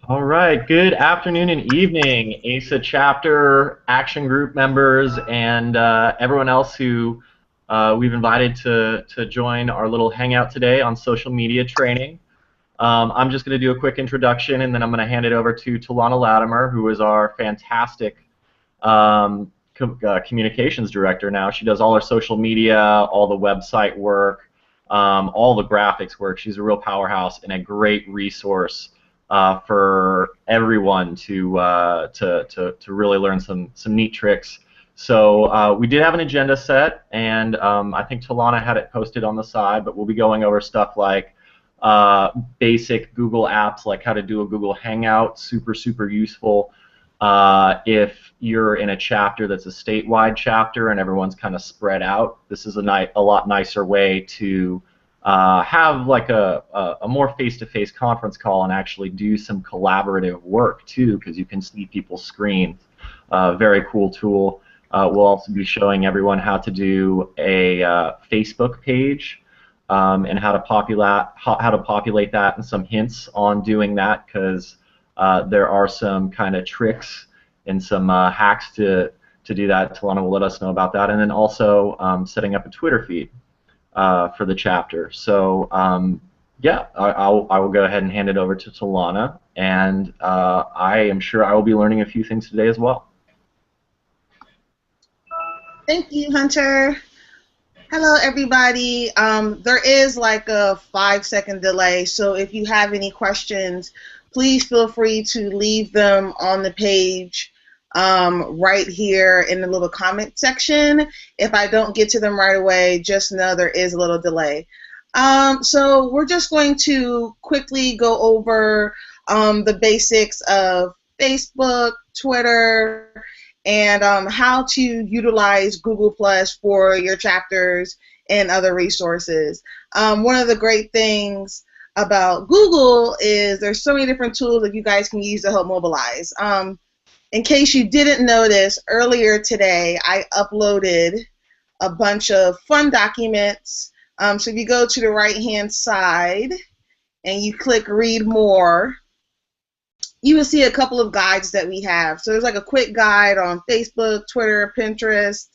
All right, good afternoon and evening, ASA chapter, action group members, and everyone else who we've invited to join our little hangout today on social media training. I'm just going to do a quick introduction, and then I'm going to hand it over to Talana Latimer, who is our fantastic communications director now. She does all our social media, all the website work, all the graphics work. She's a real powerhouse and a great resource for everyone to really learn some neat tricks. So we did have an agenda set, and I think Talana had it posted on the side, but we'll be going over stuff like basic Google apps, like how to do a Google Hangout, super useful. If you're in a chapter that's a statewide chapter and everyone's kind of spread out, this is a lot nicer way to have like a more face-to-face conference call and actually do some collaborative work too, because you can see people's screens. Very cool tool. We'll also be showing everyone how to do a Facebook page and how to populate that, and some hints on doing that, because there are some kind of tricks and some hacks to do that. Talana will let us know about that, and then also setting up a Twitter feed for the chapter. So yeah, I will go ahead and hand it over to Talana, and I am sure I will be learning a few things today as well. Thank you, Hunter. Hello, everybody. There is like a 5-second delay, so if you have any questions, please feel free to leave them on the page right here in the little comment section. If I don't get to them right away, just know there is a little delay. So we're just going to quickly go over the basics of Facebook, Twitter, and how to utilize Google Plus for your chapters and other resources. One of the great things about Google is there's so many different tools that you guys can use to help mobilize. In case you didn't notice, earlier today I uploaded a bunch of fun documents. So if you go to the right-hand side and you click Read More, you will see a couple of guides that we have. So there's like a quick guide on Facebook, Twitter, Pinterest.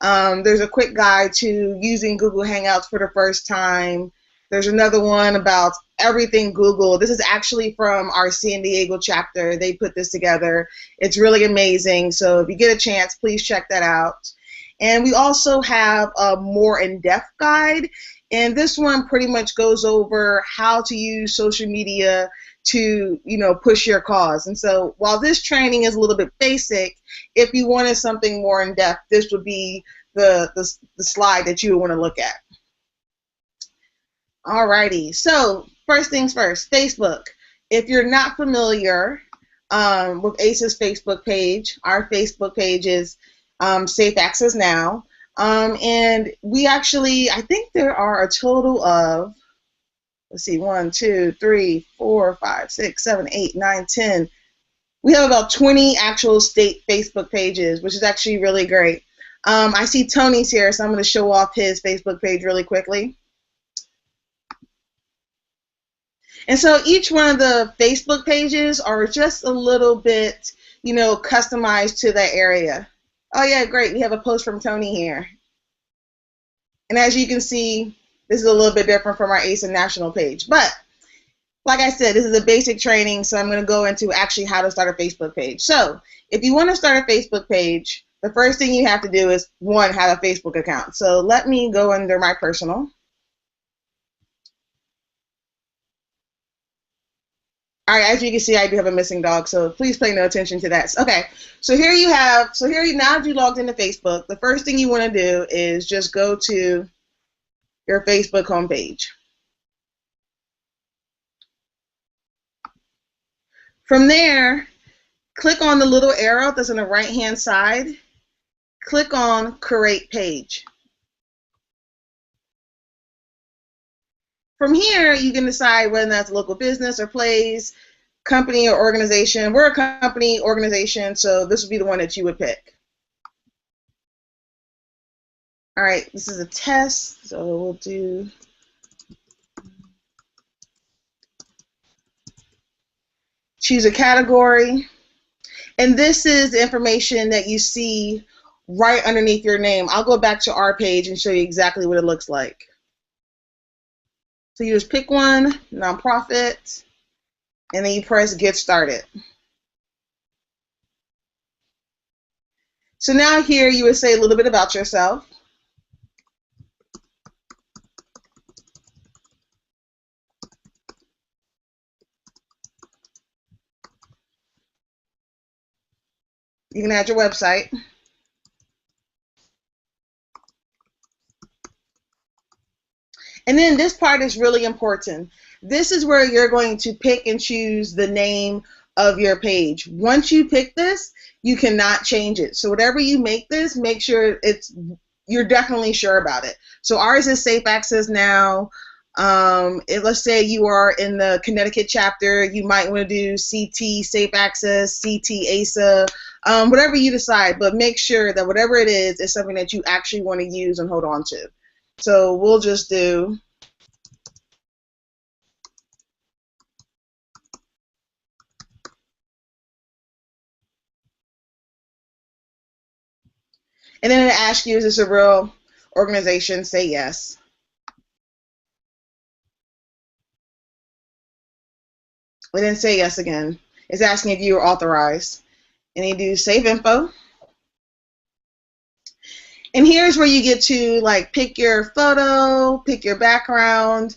There's a quick guide to using Google Hangouts for the first time. There's another one about everything Google. This is actually from our San Diego chapter. They put this together. It's really amazing. So if you get a chance, please check that out. And we also have a more in-depth guide. And this one pretty much goes over how to use social media to, push your cause. And so while this training is a little bit basic, if you wanted something more in depth, this would be the slide that you would want to look at. Alrighty, so first things first, Facebook. If you're not familiar with ASA's Facebook page, our Facebook page is Safe Access Now. And we actually, I think there are a total of, let's see, 1, 2, 3, 4, 5, 6, 7, 8, 9, 10. We have about 20 actual state Facebook pages, which is actually really great. I see Tony's here, so I'm going to show off his Facebook page really quickly. And so each one of the Facebook pages are just a little bit, customized to that area. Oh yeah, great. We have a post from Tony here. And as you can see, this is a little bit different from our ASA national page. But like I said, this is a basic training, so I'm going to go into actually how to start a Facebook page. So if you want to start a Facebook page, the first thing you have to do is, one, have a Facebook account. So let me go under my personal. All right, as you can see, I do have a missing dog, so please pay no attention to that. Okay, so now that you logged into Facebook, the first thing you want to do is just go to your Facebook homepage. From there, click on the little arrow that's on the right-hand side. Click on Create Page. From here, you can decide whether that's a local business or place, company or organization. We're a company organization, so this would be the one that you would pick. All right, this is a test, so we'll do. choose a category, and this is the information that you see right underneath your name. I'll go back to our page and show you exactly what it looks like. So you just pick one, nonprofit, and then you press get started. So now here you would say a little bit about yourself. You can add your website. And then this part is really important. This is where you're going to pick and choose the name of your page. Once you pick this, you cannot change it. So whatever you make this, make sure you're definitely sure about it. So ours is Safe Access Now. Let's say you are in the Connecticut chapter, you might want to do CT Safe Access, CT ASA, whatever you decide, but make sure that whatever it is something that you actually want to use and hold on to. So we'll just do and then it asks you, is this a real organization? Say yes. And then say yes again. It's asking if you are authorized. And you do save info. And here's where you get to like pick your photo, pick your background.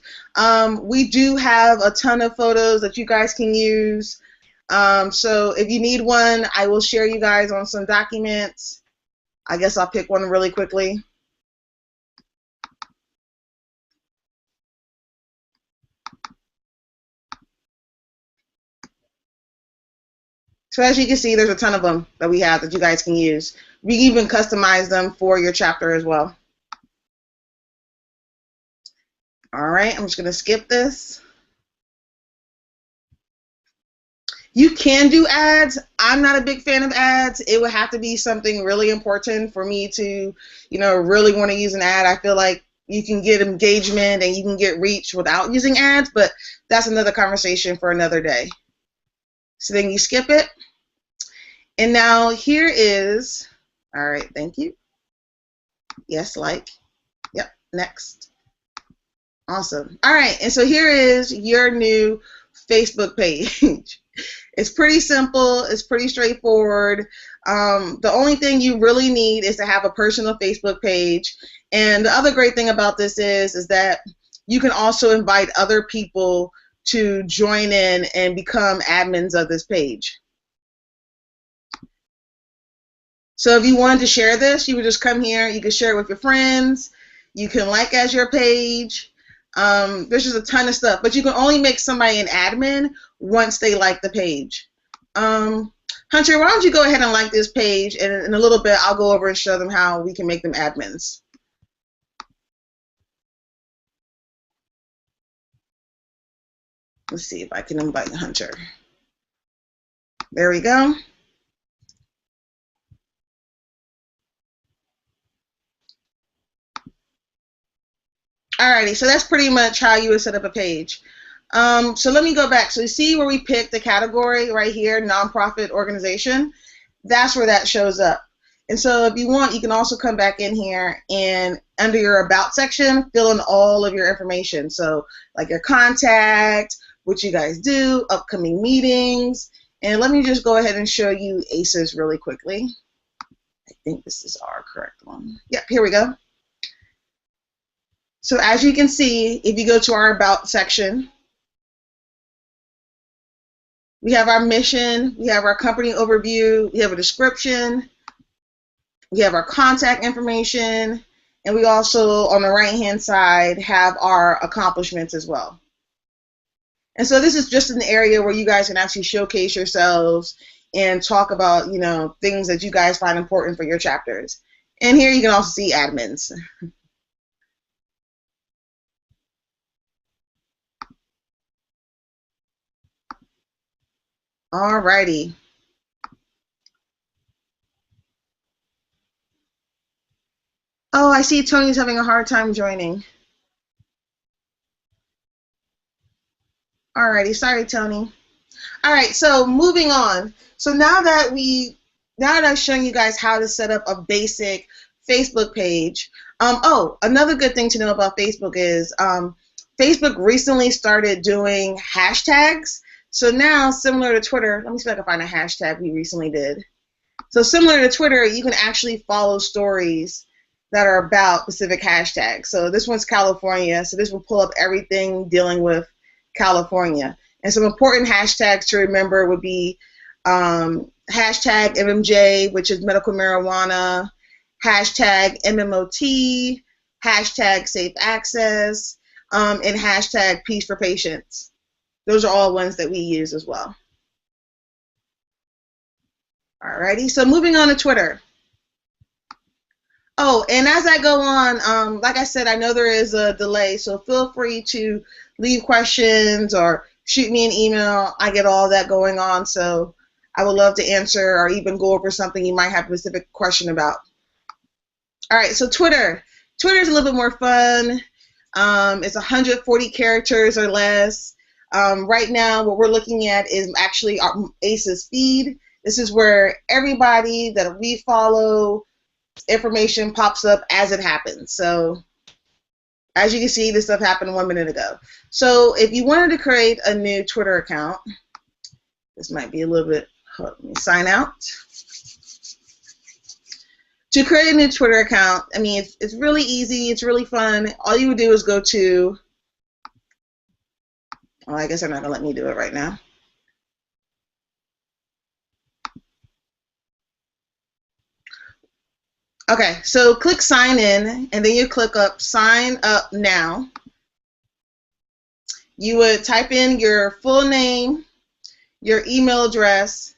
We do have a ton of photos that you guys can use. So if you need one, I will share you guys on some documents. I guess I'll pick one really quickly. So as you can see, there's a ton of them that we have that you guys can use. We even customize them for your chapter as well. All right, I'm just going to skip this. You can do ads. I'm not a big fan of ads. It would have to be something really important for me to, really want to use an ad. I feel like you can get engagement and you can get reach without using ads, but that's another conversation for another day. So then you skip it. And now here is, all right, thank you. Yes, like, yep, next. Awesome. All right, and so here is your new Facebook page. It's pretty simple. It's pretty straightforward. The only thing you really need is to have a personal Facebook page. And the other great thing about this is that you can also invite other people to join in and become admins of this page. So if you wanted to share this, you would just come here. You can share it with your friends. You can like as your page. There's just a ton of stuff, but you can only make somebody an admin once they like the page. Hunter, why don't you go ahead and like this page, and in a little bit I'll go over and show them how we can make them admins. Let's see if I can invite Hunter. There we go. Alrighty, so that's pretty much how you would set up a page. So let me go back. So you see where we picked the category right here, nonprofit organization. That's where that shows up. And so if you want, you can also come back in here and under your about section, fill in all of your information. So like your contact, what you guys do, upcoming meetings. And let me just go ahead and show you ASAs really quickly. I think this is our correct one. Yep, here we go. So as you can see, if you go to our About section, we have our mission, we have our company overview, we have a description, we have our contact information, and we also, on the right-hand side, have our accomplishments as well. And so this is just an area where you guys can actually showcase yourselves and talk about, things that you guys find important for your chapters. And here you can also see admins. Alrighty. Oh, I see Tony's having a hard time joining. Alrighty, sorry, Tony. All right, so moving on. So now that I've shown you guys how to set up a basic Facebook page. Oh, another good thing to know about Facebook is Facebook recently started doing hashtags. So now, similar to Twitter, let me see if I can find a hashtag we recently did. So similar to Twitter, you can actually follow stories that are about specific hashtags. So this one's California, so this will pull up everything dealing with California. And some important hashtags to remember would be hashtag MMJ, which is medical marijuana, hashtag MMOT, hashtag safe access, and hashtag peace for patients. Those are all ones that we use as well. Alrighty, so moving on to Twitter. Oh, and as I go on, like I said, I know there is a delay, so feel free to leave questions or shoot me an email. I get all that going on, so I would love to answer or even go over something you might have a specific question about. All right, so Twitter. Twitter is a little bit more fun. It's 140 characters or less. Right now, what we're looking at is actually our ASA's feed. This is where everybody that we follow, information pops up as it happens. So as you can see, this stuff happened 1 minute ago. So if you wanted to create a new Twitter account, this might be a little bit, let me sign out. To create a new Twitter account, I mean, it's really easy, it's really fun. All you would do is go to, well, I guess they're not gonna let me do it right now. Okay, so click sign in, and then you click up sign up now. You would type in your full name, your email address,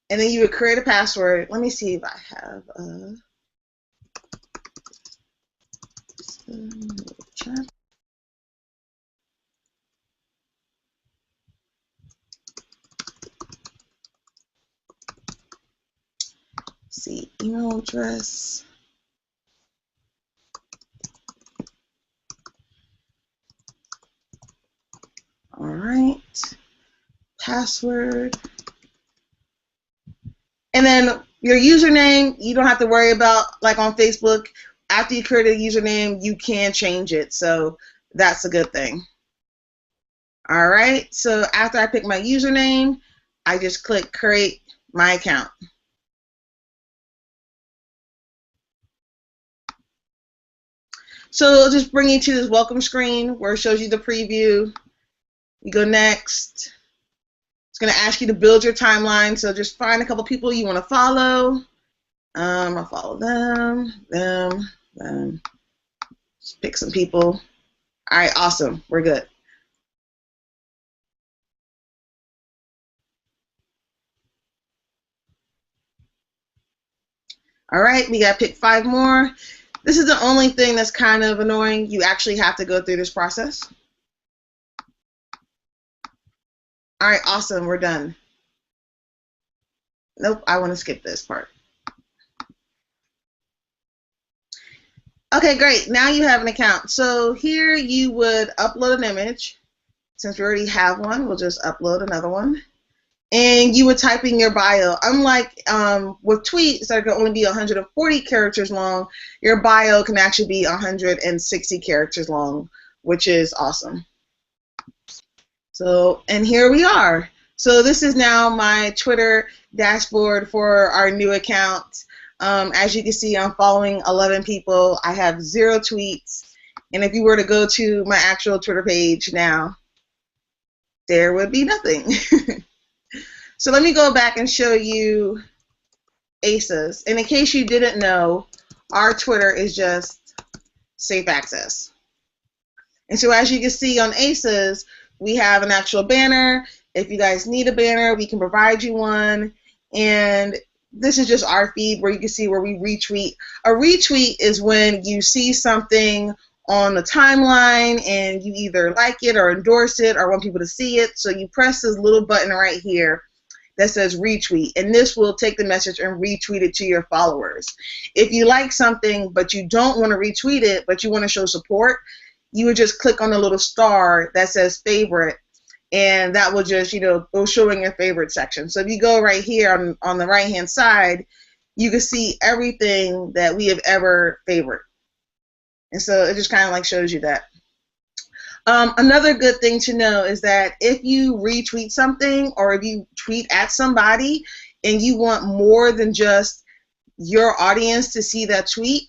and then you would create a password. Let me see if I have see, email address. All right, password. And then your username, you don't have to worry about, like on Facebook, after you create a username, you can change it. So that's a good thing. All right, so after I pick my username, I just click create my account. So it'll just bring you to this welcome screen where it shows you the preview. You go next. It's going to ask you to build your timeline, so just find a couple people you want to follow. I'll follow them. Just pick some people. All right, awesome. We're good. All right, we got to pick 5 more. This is the only thing that's kind of annoying. You actually have to go through this process. All right, awesome, we're done. Nope, I want to skip this part. Okay, great, now you have an account. So here you would upload an image. Since we already have one, we'll just upload another one. And you would type in your bio. Unlike with tweets that can only be 140 characters long, your bio can actually be 160 characters long, which is awesome. So, and here we are. So this is now my Twitter dashboard for our new account. As you can see, I'm following 11 people. I have 0 tweets. And if you were to go to my actual Twitter page now, there would be nothing. So let me go back and show you ASA's. And in case you didn't know, our Twitter is just safe access. And so as you can see on ASA's, we have an actual banner. If you guys need a banner, we can provide you one. And this is just our feed where you can see where we retweet. A retweet is when you see something on the timeline and you either like it or endorse it or want people to see it. So you press this little button right here that says retweet, and this will take the message and retweet it to your followers. If you like something but you don't want to retweet it but you want to show support, you would just click on the little star that says favorite, and that will just, it will show in your favorite section. So if you go right here on the right hand side, you can see everything that we have ever favored. And so it just kind of like shows you that. Another good thing to know is that if you retweet something or if you tweet at somebody and you want more than just your audience to see that tweet,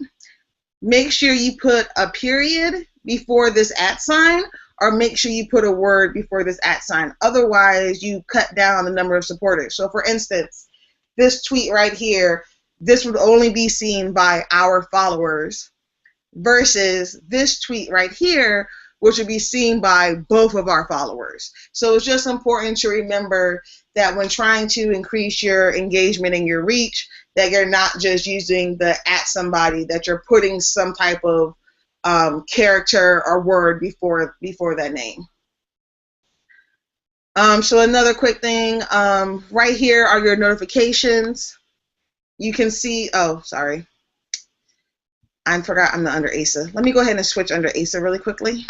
make sure you put a period before this @ sign, or make sure you put a word before this @ sign. Otherwise, you cut down the number of supporters. So for instance, this tweet right here, this would only be seen by our followers versus this tweet right here, which would be seen by both of our followers. So it's just important to remember that when trying to increase your engagement and your reach, that you're not just using the @ somebody, that you're putting some type of character or word before that name. So another quick thing, right here are your notifications. You can see, oh, sorry. I forgot I'm not under ASA. Let me go ahead and switch under ASA really quickly.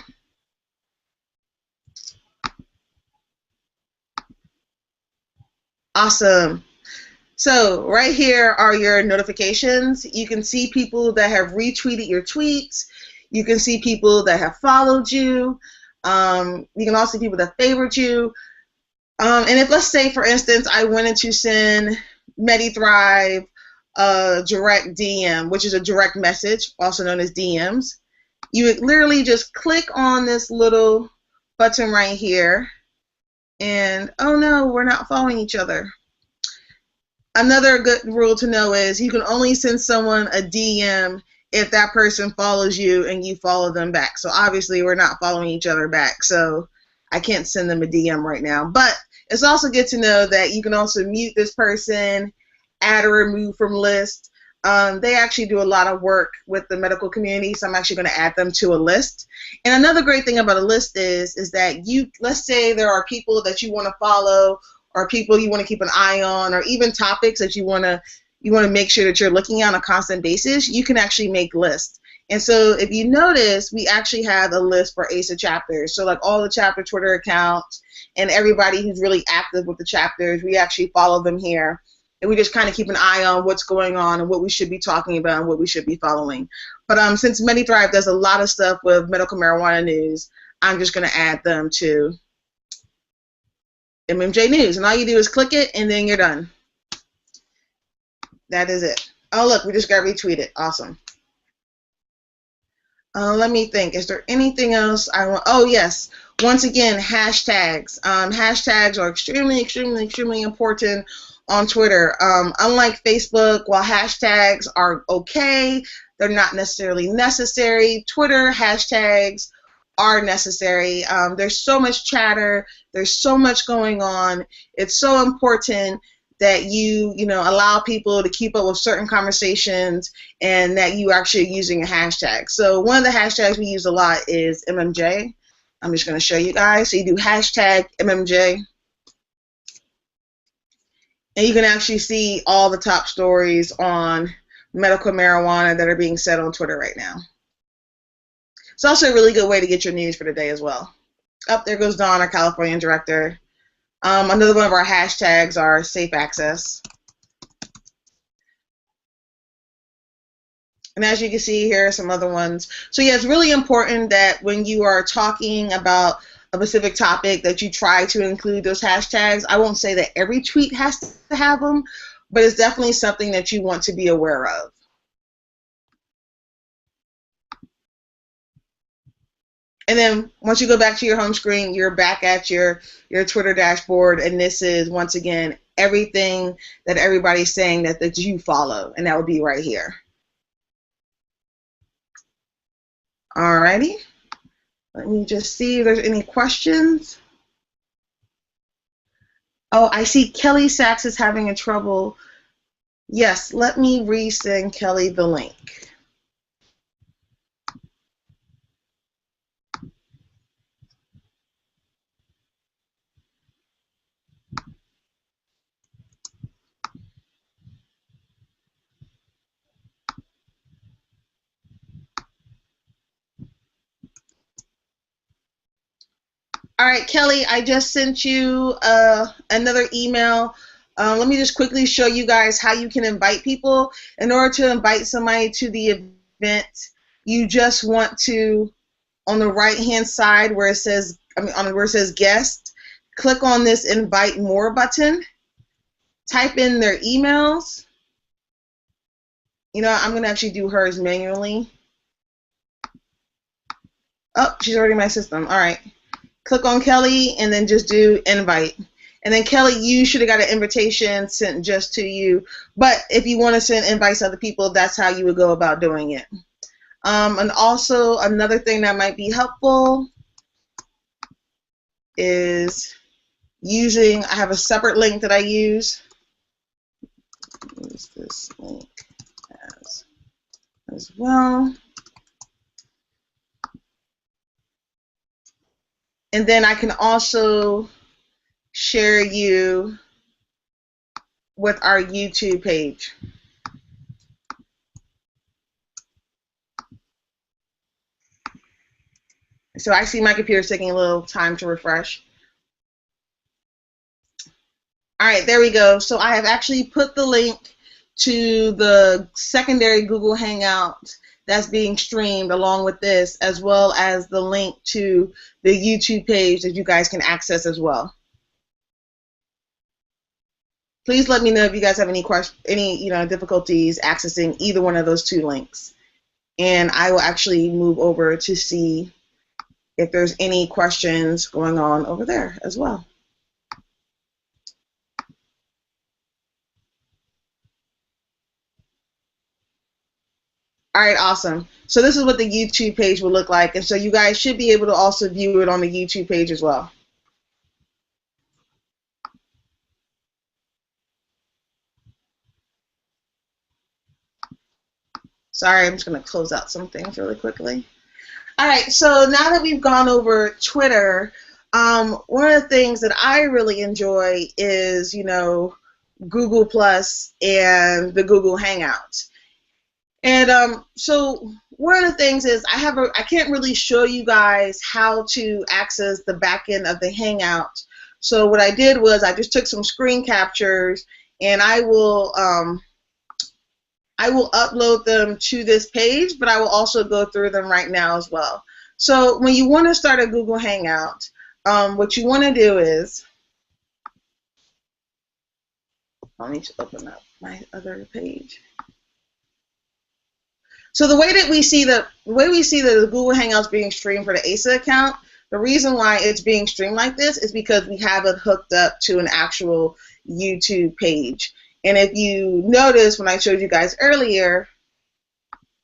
Awesome. So right here are your notifications. You can see people that have retweeted your tweets. You can see people that have followed you. You can also see people that favored you. And if, let's say, for instance, I wanted to send MediThrive a direct DM, which is a direct message, also known as DMs, you would literally just click on this little button right here, and oh no, we're not following each other. Another good rule to know is you can only send someone a DM if that person follows you and you follow them back. So obviously we're not following each other back, so I can't send them a DM right now. But it's also good to know that you can also mute this person, add or remove from list. They actually do a lot of work with the medical community, so I'm actually going to add them to a list. And another great thing about a list is that let's say there are people that you want to follow, or people you want to keep an eye on, or even topics that you want to make sure that you're looking at on a constant basis. You can actually make lists. And so if you notice, we actually have a list for ASA chapters. So like all the chapter Twitter accounts and everybody who's really active with the chapters, we actually follow them here. And we just kind of keep an eye on what's going on and what we should be talking about and what we should be following. But since MediThrive does a lot of stuff with medical marijuana news, I'm just going to add them to MMJ News. And all you do is click it, and then you're done. That is it. Oh, look, we just got retweeted. Awesome. Let me think. Is there anything else I want? Oh, yes. Once again, hashtags. Hashtags are extremely, extremely, extremely important on Twitter. Unlike Facebook, while hashtags are okay, they're not necessarily necessary. Twitter hashtags are necessary. There's so much chatter. There's so much going on. It's so important that you allow people to keep up with certain conversations and that you actually are using a hashtag. So one of the hashtags we use a lot is MMJ. I'm just going to show you guys. So you do hashtag MMJ. And you can actually see all the top stories on medical marijuana that are being said on Twitter right now. It's also a really good way to get your news for the day as well. Up there goes Dawn, our California director. Another one of our hashtags are safe access. And as you can see, here are some other ones. So yeah, it's really important that when you are talking about a specific topic that you try to include those hashtags. I won't say that every tweet has to have them, but it's definitely something that you want to be aware of. And then once you go back to your home screen, you're back at your Twitter dashboard, and this is, once again, everything that everybody's saying that you follow, and that would be right here. Alrighty. Let me just see if there's any questions. Oh, I see Kelly Sachs is having a trouble. Yes, let me resend Kelly the link. All right, Kelly, I just sent you another email. Let me just quickly show you guys how you can invite people. In order to invite somebody to the event, you just want to, on the right-hand side where it says, where it says guest, click on this invite more button, type in their emails. You know, I'm going to actually do hers manually. Oh, she's already in my system. All right. Click on Kelly and then just do invite. And then Kelly, you should have got an invitation sent just to you. But if you want to send invites to other people, that's how you would go about doing it. And also another thing that might be helpful is using, I have a separate link that I use. Use this link as well. And then I can also share you with our YouTube page. So I see my computer's taking a little time to refresh. All right, there we go. So I have actually put the link to the secondary Google Hangout that's being streamed along with this, as well as the link to the YouTube page that you guys can access as well. Please let me know if you guys have any difficulties accessing either one of those two links. And I will actually move over to see if there's any questions going on over there as well. All right, awesome. So this is what the YouTube page will look like. And so you guys should be able to also view it on the YouTube page as well. Sorry, I'm just going to close out some things really quickly. All right, so now that we've gone over Twitter, one of the things that I really enjoy is, Google Plus and the Google Hangout. And so one of the things is I can't really show you guys how to access the back end of the Hangout. So what I did was I just took some screen captures and I will upload them to this page, but I will also go through them right now as well. So when you want to start a Google Hangout, what you want to do is, let me just open up my other page. So the way we see the Google Hangouts being streamed for the ASA account, the reason why it's being streamed like this is because we have it hooked up to an actual YouTube page. And if you notice when I showed you guys earlier,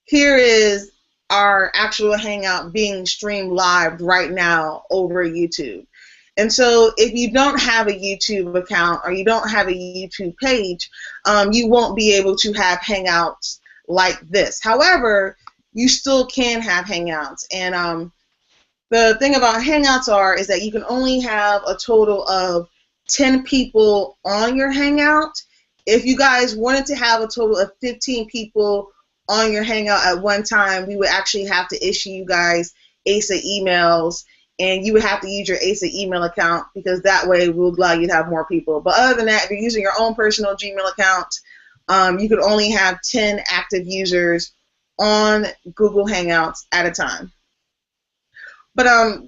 here is our actual Hangout being streamed live right now over YouTube. And so if you don't have a YouTube account or you don't have a YouTube page, you won't be able to have Hangouts like this. However, you still can have Hangouts. And the thing about Hangouts is that you can only have a total of 10 people on your Hangout. If you guys wanted to have a total of 15 people on your Hangout at one time, we would actually have to issue you guys ASA emails, and you would have to use your ASA email account because that way we'll allow you to have more people. But other than that, if you're using your own personal Gmail account, you could only have 10 active users on Google Hangouts at a time. But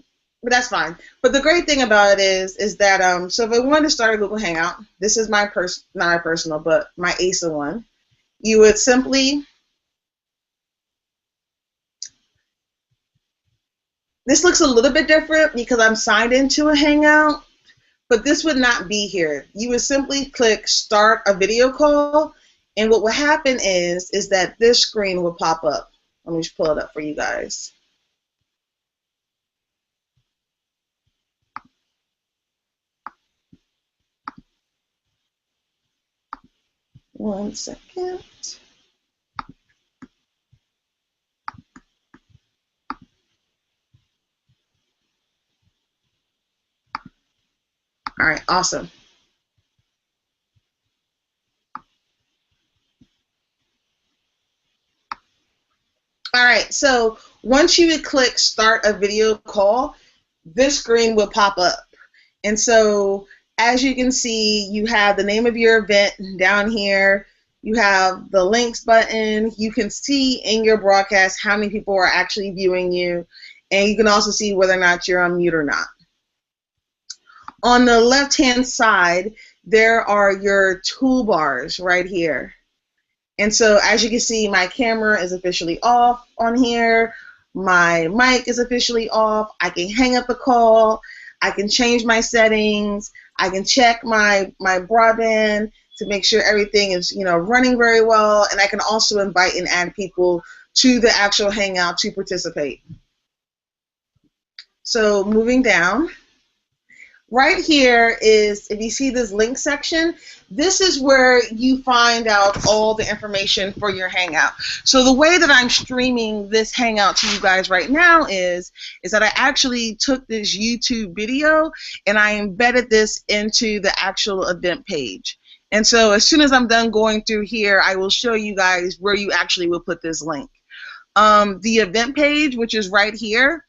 that's fine. But the great thing about it is that so if I wanted to start a Google Hangout, this is my not my personal, but my ASA one. You would simply, this looks a little bit different because I'm signed into a Hangout, but this would not be here. You would simply click Start a Video Call, and what will happen is that this screen will pop up. Let me just pull it up for you guys. One second. All right, awesome. All right, so once you would click Start a Video Call, this screen will pop up. And so as you can see, you have the name of your event down here. You have the links button. You can see in your broadcast how many people are actually viewing you. And you can also see whether or not you're on mute or not. On the left-hand side, there are your toolbars right here. And so as you can see, my camera is officially off on here. My mic is officially off. I can hang up the call. I can change my settings. I can check my broadband to make sure everything is, running very well. And I can also invite and add people to the actual Hangout to participate. So moving down. Right here is, if you see this link section, this is where you find out all the information for your Hangout. So the way that I'm streaming this Hangout to you guys right now is that I actually took this YouTube video and I embedded this into the actual event page. And so as soon as I'm done going through here, I will show you guys where you actually will put this link. The event page, which is right here,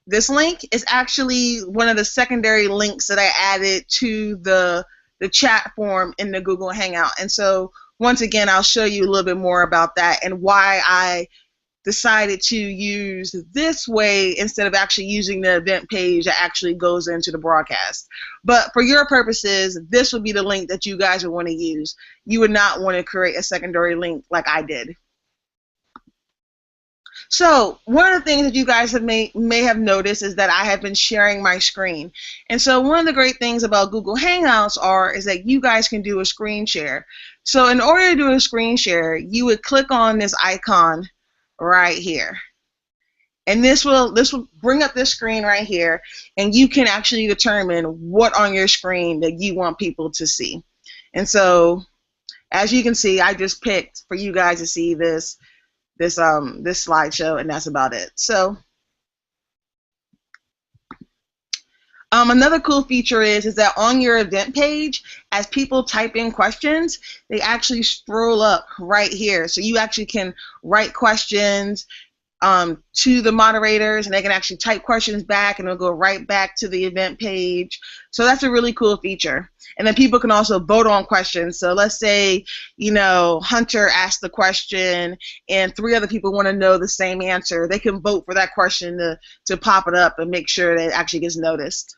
this link is actually one of the secondary links that I added to the chat form in the Google Hangout. And so once again, I'll show you a little bit more about that and why I decided to use this way instead of actually using the event page that actually goes into the broadcast. But for your purposes, this would be the link that you guys would want to use. You would not want to create a secondary link like I did. So one of the things that you guys may have noticed is that I have been sharing my screen. And so one of the great things about Google Hangouts is that you guys can do a screen share. So in order to do a screen share, you would click on this icon right here. And this will bring up this screen right here, and you can actually determine what on your screen that you want people to see. And so as you can see, I just picked for you guys to see this slideshow, and that's about it. So another cool feature is that on your event page, as people type in questions, they actually scroll up right here. So you actually can write questions to the moderators, and they can actually type questions back, and it'll go right back to the event page. So that's a really cool feature. And then people can also vote on questions. So let's say, Hunter asked the question and 3 other people want to know the same answer. They can vote for that question to pop it up and make sure that it actually gets noticed.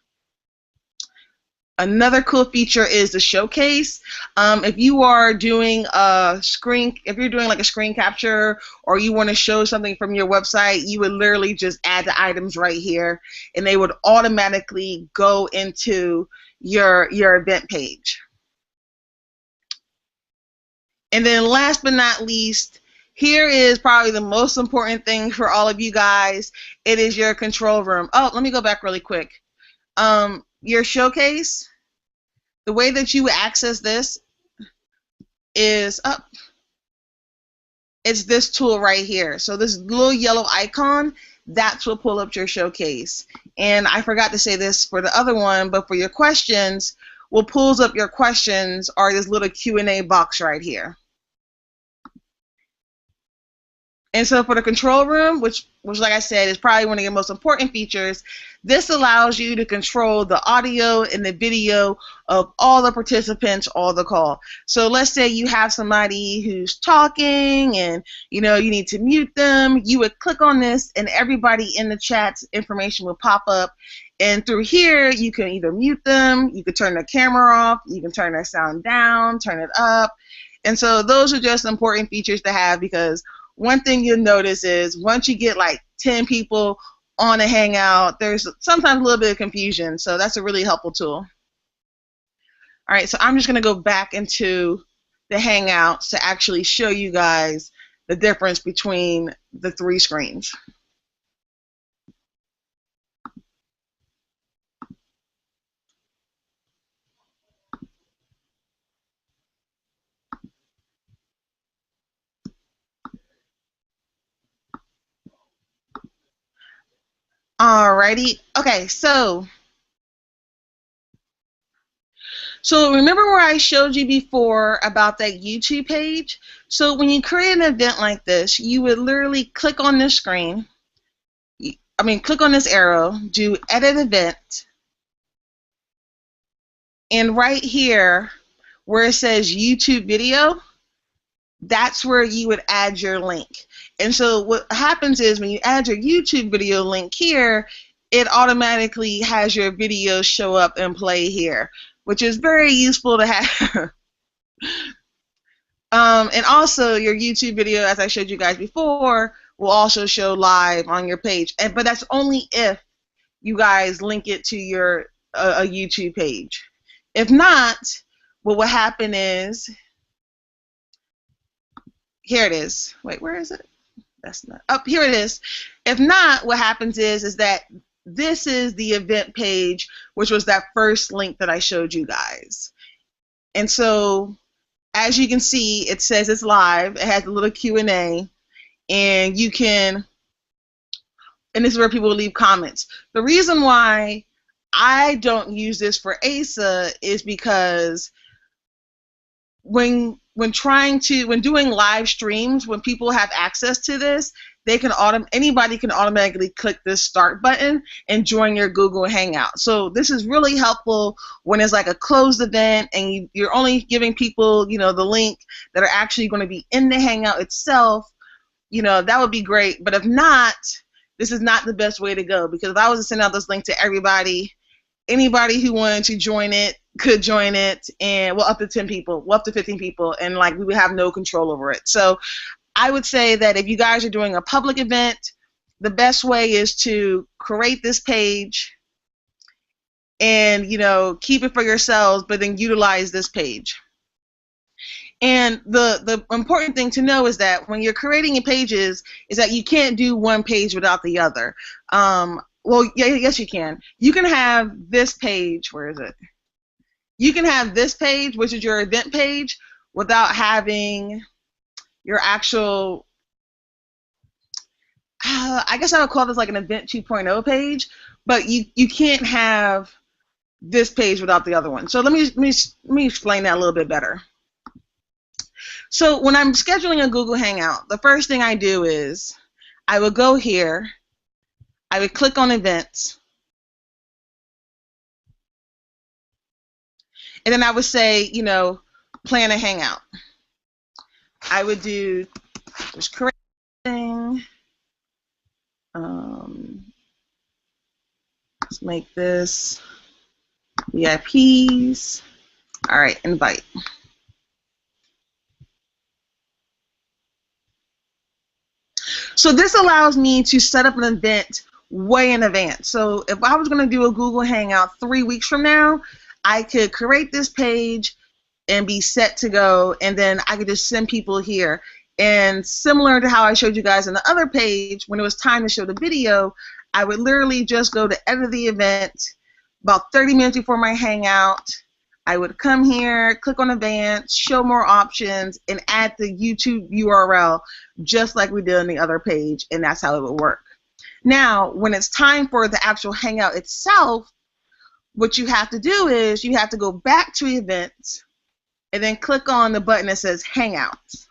Another cool feature is the showcase. If you are doing if you're doing like a screen capture, or you want to show something from your website, you would literally just add the items right here, and they would automatically go into your event page. And then last but not least, here is probably the most important thing for all of you guys. It is your control room. Oh, let me go back really quick. Your showcase, the way that you access this is it's this tool right here. So this little yellow icon, that's what pull up your showcase. And I forgot to say this for the other one, but for your questions, what pulls up your questions are this little Q&A box right here. And so for the control room, which like I said is probably one of your most important features, this allows you to control the audio and the video of all the participants on the call. So let's say you have somebody who's talking and you need to mute them. You would click on this and everybody in the chat's information will pop up. And through here, you can either mute them, you can turn the camera off, you can turn their sound down, turn it up. And so those are just important features to have, because one thing you'll notice is once you get like 10 people on a Hangout, there's sometimes a little bit of confusion. So that's a really helpful tool. All right, so I'm just going to go back into the Hangouts to actually show you guys the difference between the 3 screens. Alrighty. Okay, so remember where I showed you before about that YouTube page? So when you create an event like this, you would literally click on this screen. click on this arrow, do edit event, and right here where it says YouTube video, that's where you would add your link. And so what happens is when you add your YouTube video link here, it automatically has your video show up and play here, which is very useful to have. And also your YouTube video, as I showed you guys before, will also show live on your page. But that's only if you guys link it to your a YouTube page. If not, what will happen is, here it is. Wait, where is it? That's not up. Here it is. If not, what happens is that this is the event page, which was that first link that I showed you guys. And so, as you can see, it says it's live. It has a little Q&A, and you can, and this is where people leave comments. The reason why I don't use this for ASA is because when doing live streams, when people have access to this, anybody can automatically click this start button and join your Google Hangout. So this is really helpful when it's like a closed event and you're only giving people, the link that are actually going to be in the Hangout itself. That would be great. But if not, this is not the best way to go, because if I was to send out this link to everybody, anybody who wanted to join it could join it, and up to 10 people, up to 15 people, and we would have no control over it. So I would say that if you guys are doing a public event, the best way is to create this page and keep it for yourselves, but then utilize this page. And the important thing to know is that when you're creating your pages, is that you can't do one page without the other. Well, yes, you can. You can have this page. Where is it? You can have this page, which is your event page, without having your actual, I guess I would call this like an Event 2.0 page, but you can't have this page without the other one. So let me explain that a little bit better. So when I'm scheduling a Google Hangout, the first thing I do is I would go here, I would click on events, and then I would say, plan a Hangout. I would do just creating. Let's make this VIPs. All right, invite. So this allows me to set up an event way in advance. So if I was going to do a Google Hangout 3 weeks from now, I could create this page and be set to go, and then I could just send people here. And similar to how I showed you guys on the other page, when it was time to show the video, I would literally just go to edit the event about 30 minutes before my Hangout. I would come here, click on advanced, show more options, and add the YouTube URL just like we did on the other page, and that's how it would work. Now, when it's time for the actual Hangout itself, what you have to do is you have to go back to events and then click on the button that says Hangouts.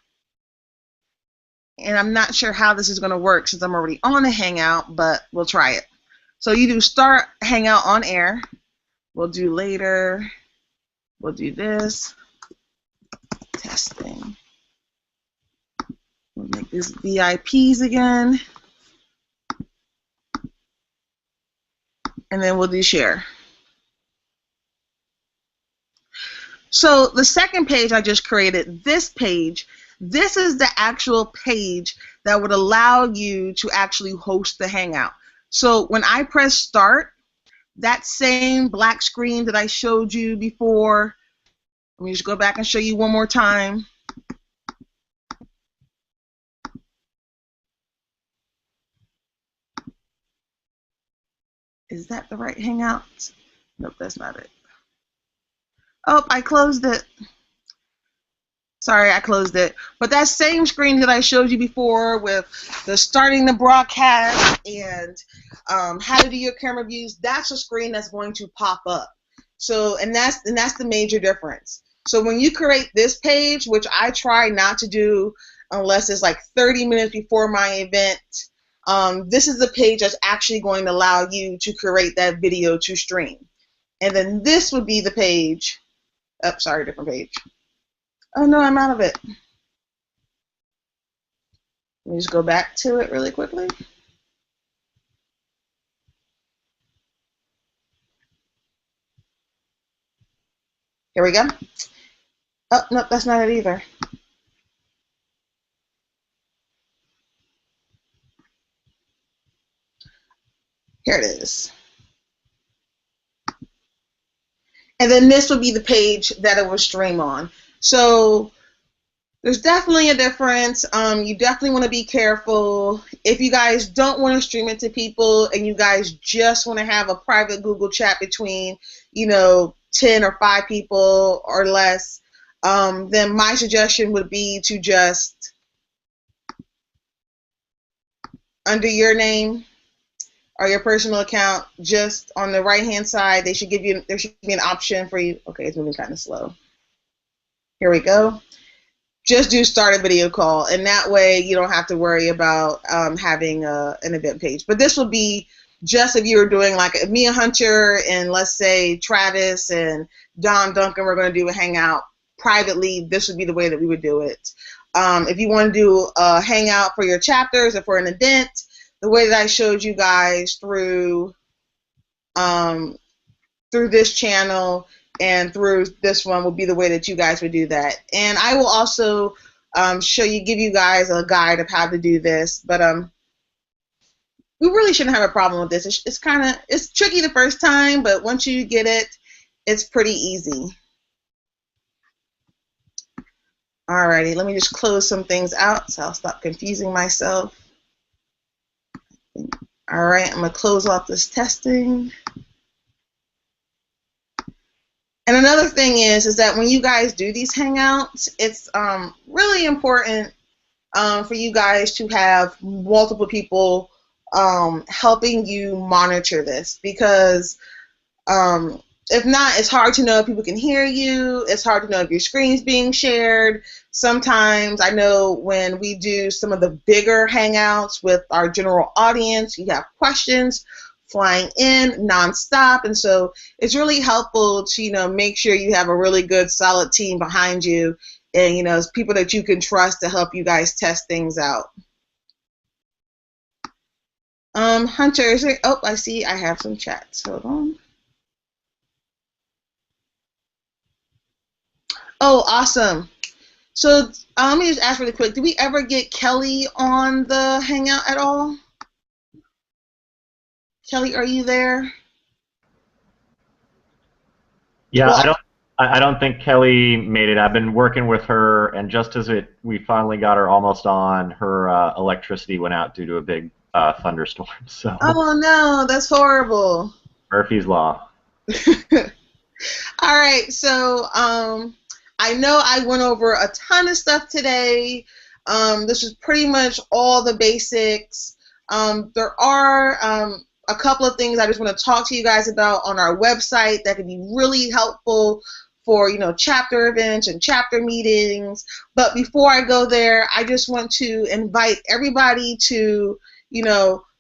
And I'm not sure how this is going to work since I'm already on a Hangout, but we'll try it. So you do start Hangout on air. We'll do later. We'll do this. Testing. We'll make this VIPs again. And then we'll do share. So the second page I just created, this page, this is the actual page that would allow you to actually host the Hangout. So when I press start, that same black screen that I showed you before, let me just go back and show you one more time. Is that the right Hangout? Nope, that's not it. Oh, I closed it. Sorry, I closed it. But that same screen that I showed you before with the starting the broadcast and how to do your camera views, that's a screen that's going to pop up. So, and that's the major difference. So when you create this page, which I try not to do unless it's like 30 minutes before my event, this is the page that's actually going to allow you to create that video to stream. And then this would be the page. Oh, sorry, different page. Oh no, I'm out of it. Let me just go back to it really quickly. Here we go. Oh, no, that's not it either. Here it is. And then this would be the page that it will stream on. So there's definitely a difference. You definitely want to be careful. If you guys don't want to stream it to people and you guys just want to have a private Google chat between, 10 or 5 people or less, then my suggestion would be to just, under your name or your personal account, just on the right-hand side, there should be an option for you. Okay, it's moving kind of slow. Here we go. Just do start a video call, and that way you don't have to worry about having an event page. But this will be just if you were doing like me and Hunter and let's say Travis and Don Duncan, we're going to do a hangout privately. This would be the way that we would do it. If you want to do a hangout for your chapters or for an event, the way that I showed you guys through this channel and through this one will be the way that you guys would do that. And I will also give you guys a guide of how to do this. But we really shouldn't have a problem with this. It's tricky the first time, but once you get it, it's pretty easy. Alrighty, let me just close some things out so I'll stop confusing myself. Alright, I'm going to close off this testing. And another thing is that when you guys do these hangouts, it's really important for you guys to have multiple people helping you monitor this, because if not, it's hard to know if people can hear you. It's hard to know if your screen's being shared. Sometimes I know when we do some of the bigger hangouts with our general audience, you have questions flying in nonstop, and so it's really helpful to make sure you have a really good solid team behind you, and it's people that you can trust to help you guys test things out. Hunter, is there, oh, I see I have some chats. Hold on. Oh, awesome. So let me just ask really quick, did we ever get Kelly on the hangout at all? Kelly, are you there? Yeah, well, I don't think Kelly made it. I've been working with her, and just as we finally got her almost on, her electricity went out due to a big thunderstorm. So. Oh no, that's horrible. Murphy's Law. All right, so I know I went over a ton of stuff today. This is pretty much all the basics. There are a couple of things I just want to talk to you guys about on our website that could be really helpful for chapter events and chapter meetings. But before I go there, I just want to invite everybody to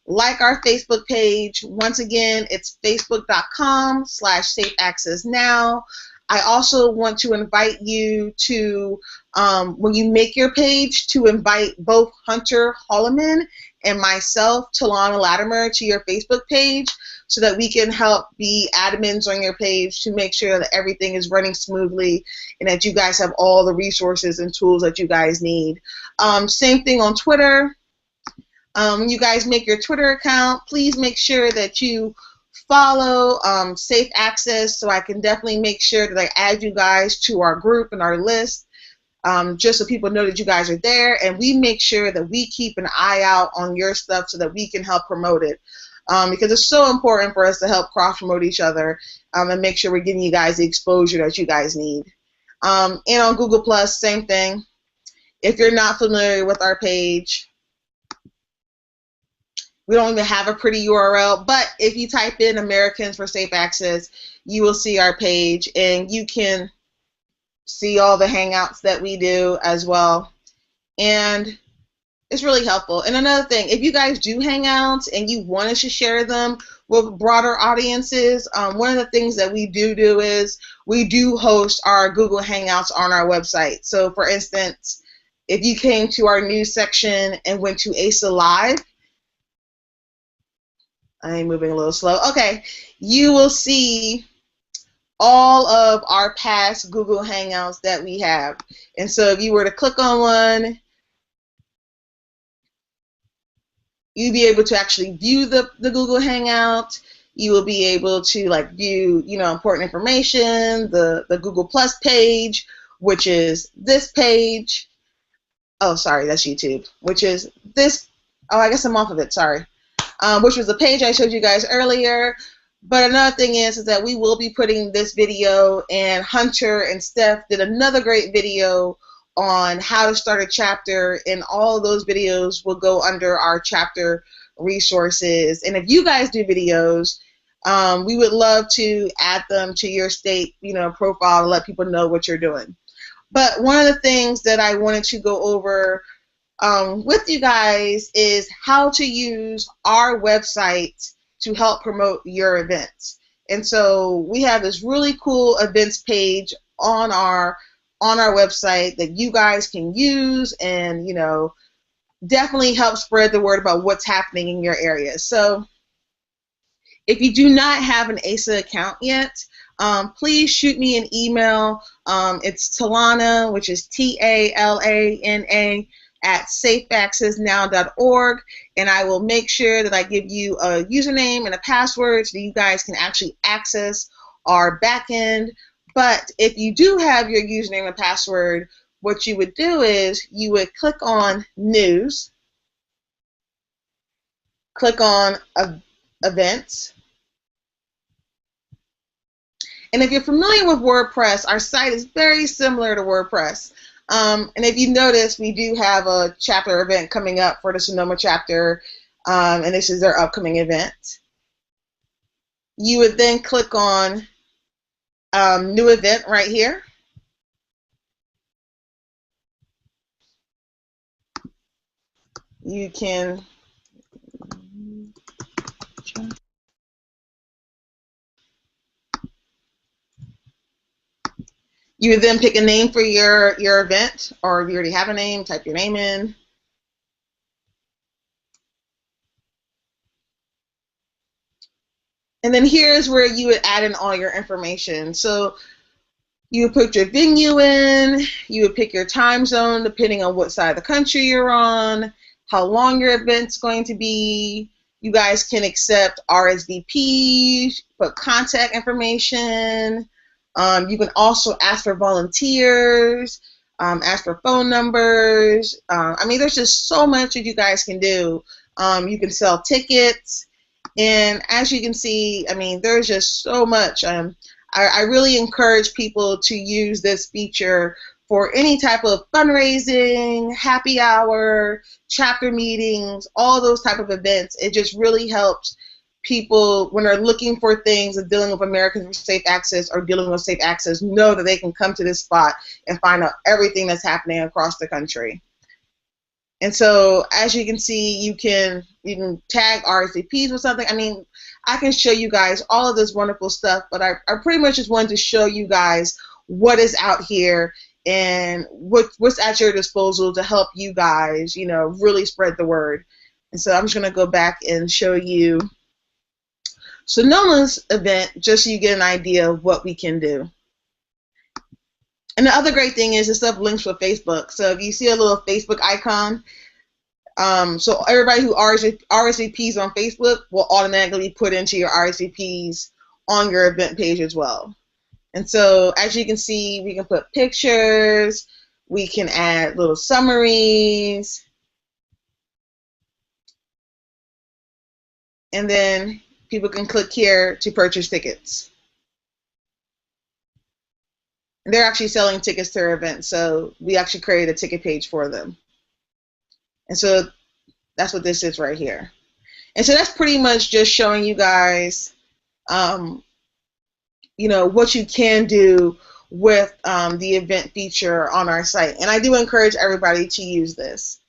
like our Facebook page. Once again, it's facebook.com/safeaccessnow. I also want to invite you to, when you make your page, to invite both Hunter Holloman and myself, Talana Latimer, to your Facebook page so that we can help be admins on your page to make sure that everything is running smoothly and that you guys have all the resources and tools that you guys need. Same thing on Twitter. When you guys make your Twitter account, please make sure that you follow Safe Access so I can definitely make sure that I add you guys to our group and our list, just so people know that you guys are there, and we make sure that we keep an eye out on your stuff so that we can help promote it, because it's so important for us to help cross-promote each other and make sure we're giving you guys the exposure that you guys need. And on Google+, same thing. If you're not familiar with our page, we don't even have a pretty URL, but if you type in Americans for Safe Access, you will see our page, and you can see all the hangouts that we do as well. And It's really helpful. And another thing, if you guys do hangouts and you want us to share them with broader audiences, one of the things that we do is we do host our Google Hangouts on our website. So for instance, if you came to our news section and went to ASA Live, I'm moving a little slow. Okay, you will see all of our past Google Hangouts that we have. And so if you were to click on one, you'll be able to actually view the Google Hangout. You will be able to like view, important information, the Google Plus page, which is this page. Oh, sorry, that's YouTube, which is this. Oh, I guess I'm off of it, sorry. Which was the page I showed you guys earlier. But another thing is that we will be putting this video, and Hunter and Steph did another great video on how to start a chapter, and all of those videos will go under our chapter resources. And if you guys do videos, we would love to add them to your state, profile to let people know what you're doing. But one of the things that I wanted to go over with you guys is how to use our website to help promote your events. And so we have this really cool events page on our website that you guys can use and, definitely help spread the word about what's happening in your area. So if you do not have an ASA account yet, please shoot me an email. It's Talana, which is TALANA, at safeaccessnow.org, and I will make sure that I give you a username and a password so that you guys can actually access our backend. But if you do have your username and password, what you would do is you would click on News, click on Events, and if you're familiar with WordPress, our site is very similar to WordPress. And if you notice, we do have a chapter event coming up for the Sonoma chapter, and this is their upcoming event. You would then click on New Event right here. You can you would then pick a name for your event, or if you already have a name, type your name in. And then here's where you would add in all your information. So you would put your venue in, you would pick your time zone depending on what side of the country you're on, how long your event's going to be. You guys can accept RSVPs, put contact information. You can also ask for volunteers, ask for phone numbers. I mean, there's just so much that you guys can do. You can sell tickets. And as you can see, I mean, there's just so much. I really encourage people to use this feature for any type of fundraising, happy hour, chapter meetings, all those type of events. It just really helps people when they're looking for things and dealing with Americans with Safe Access or dealing with Safe Access, know that they can come to this spot and find out everything that's happening across the country. And so, as you can see, you can tag RSVPs or something. I mean, I can show you guys all of this wonderful stuff, but I pretty much just wanted to show you guys what is out here and what's at your disposal to help you guys, really spread the word. And so I'm just going to go back and show you Sonoma's event just so you get an idea of what we can do. And the other great thing is this stuff links with Facebook. So if you see a little Facebook icon, so everybody who RSVPs on Facebook will automatically be put into your RSVPs on your event page as well. And so as you can see, we can put pictures, we can add little summaries, and then people can click here to purchase tickets. They're actually selling tickets to their event, so we actually created a ticket page for them. And so that's what this is right here. And so that's pretty much just showing you guys, what you can do with the event feature on our site. And I do encourage everybody to use this.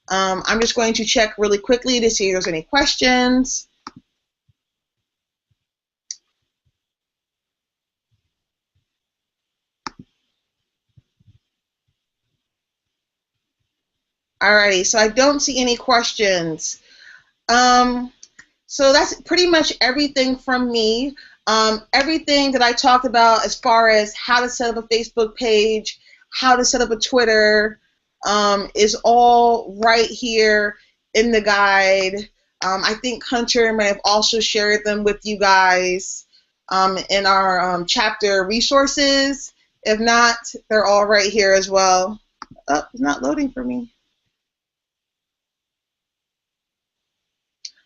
I'm just going to check really quickly to see if there's any questions. Alrighty, so I don't see any questions. So that's pretty much everything from me. Everything that I talked about as far as how to set up a Facebook page, how to set up a Twitter, is all right here in the guide. I think Hunter may have also shared them with you guys in our chapter resources. If not, they're all right here as well. Oh, it's not loading for me.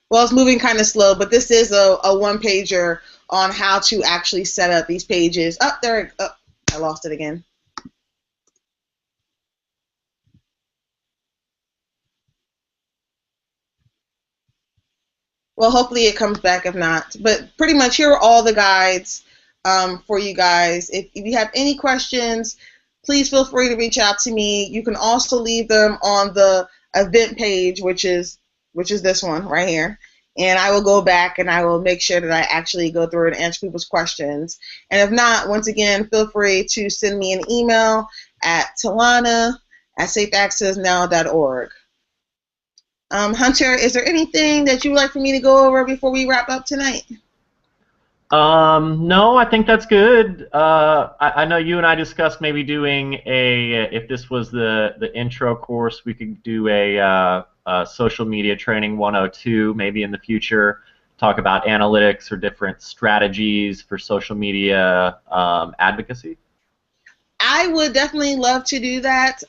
Well, it's moving kind of slow, but this is a one-pager on how to actually set up these pages. Oh, there. Oh, I lost it again. Well, hopefully it comes back if not. But pretty much here are all the guides for you guys. If you have any questions, please feel free to reach out to me. You can also leave them on the event page, which is this one right here. And I will go back and I will make sure that I actually go through and answer people's questions. And if not, once again, feel free to send me an email at talana@safeaccessnow.org. Hunter, is there anything that you would like for me to go over before we wrap up tonight? No, I think that's good. I know you and I discussed maybe doing if this was the intro course, we could do a social media training 102 maybe in the future, talk about analytics or different strategies for social media advocacy. I would definitely love to do that.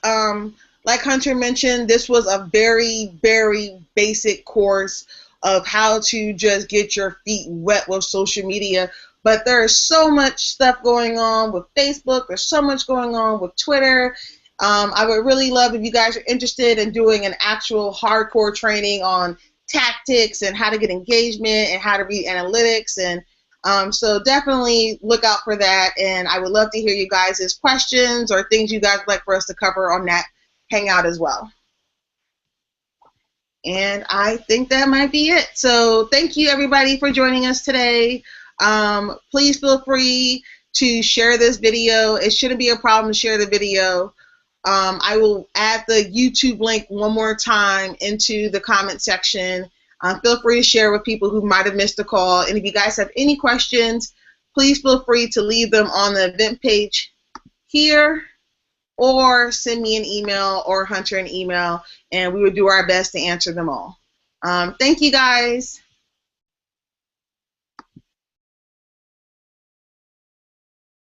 Like Hunter mentioned, this was a very, very basic course of how to just get your feet wet with social media. But there's so much stuff going on with Facebook. There's so much going on with Twitter. I would really love if you guys are interested in doing an actual hardcore training on tactics and how to get engagement and how to read analytics. And so definitely look out for that. And I would love to hear you guys' questions or things you guys would like for us to cover on that Hangout as well. And I think that might be it. So thank you, everybody, for joining us today. Please feel free to share this video. It shouldn't be a problem to share the video. I will add the YouTube link one more time into the comment section. Feel free to share with people who might have missed the call. And if you guys have any questions, please feel free to leave them on the event page here, or send me an email or Hunter an email, and we would do our best to answer them all. Thank you, guys.